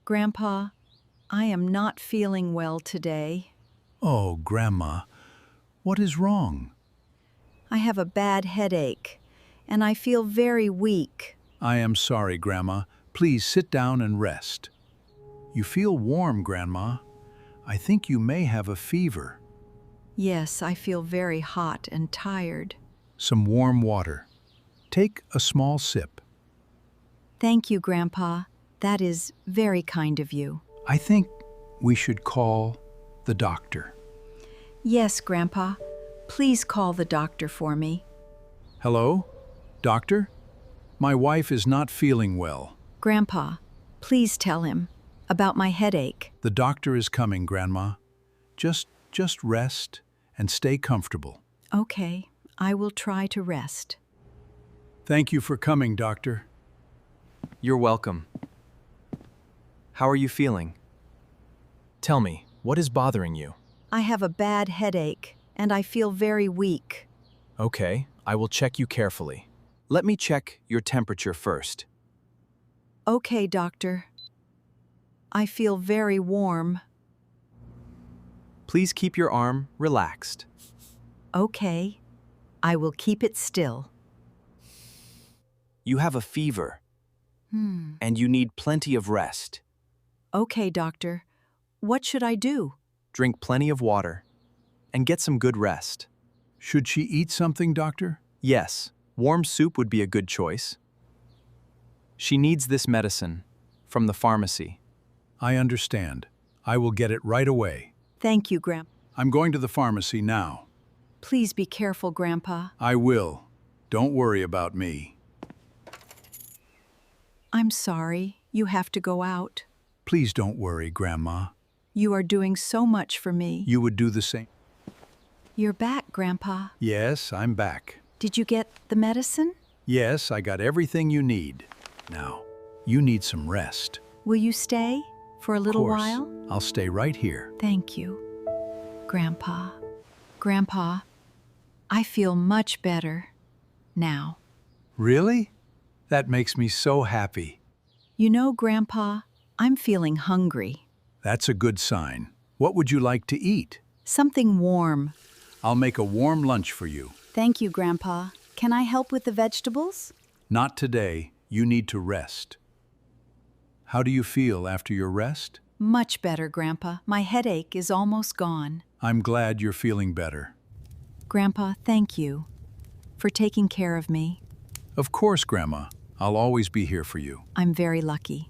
Grandpa, I am not feeling well today. Oh, Grandma, what is wrong? I have a bad headache, and I feel very weak. I am sorry, Grandma. Please sit down and rest. You feel warm, Grandma. I think you may have a fever. Yes, I feel very hot and tired. Some warm water. Take a small sip. Thank you, Grandpa. That is very kind of you. I think we should call the doctor. Yes, Grandpa. Please call the doctor for me. Hello? Doctor? My wife is not feeling well. Grandpa, please tell him about my headache. The doctor is coming, Grandma. Just rest and stay comfortable. Okay, I will try to rest. Thank you for coming, Doctor. You're welcome. How are you feeling? Tell me, what is bothering you? I have a bad headache, and I feel very weak. Okay, I will check you carefully. Let me check your temperature first. Okay, doctor. I feel very warm. Please keep your arm relaxed. Okay, I will keep it still. You have a fever, and you need plenty of rest. Okay, doctor. What should I do? Drink plenty of water and get some good rest. Should she eat something, Doctor? Yes, warm soup would be a good choice. She needs this medicine from the pharmacy. I understand. I will get it right away. Thank you, Grandpa. I'm going to the pharmacy now. Please be careful, Grandpa. I will. Don't worry about me. I'm sorry. You have to go out. Please don't worry, Grandma. You are doing so much for me. You would do the same. You're back, Grandpa. Yes, I'm back. Did you get the medicine? Yes, I got everything you need. Now, you need some rest. Will you stay for a little Of course, while? I'll stay right here. Thank you, Grandpa. Grandpa, I feel much better now. Really? That makes me so happy. You know, Grandpa, I'm feeling hungry. That's a good sign. What would you like to eat? Something warm. I'll make a warm lunch for you. Thank you, Grandpa. Can I help with the vegetables? Not today. You need to rest. How do you feel after your rest? Much better, Grandpa. My headache is almost gone. I'm glad you're feeling better. Grandpa, thank you for taking care of me. Of course, Grandma. I'll always be here for you. I'm very lucky.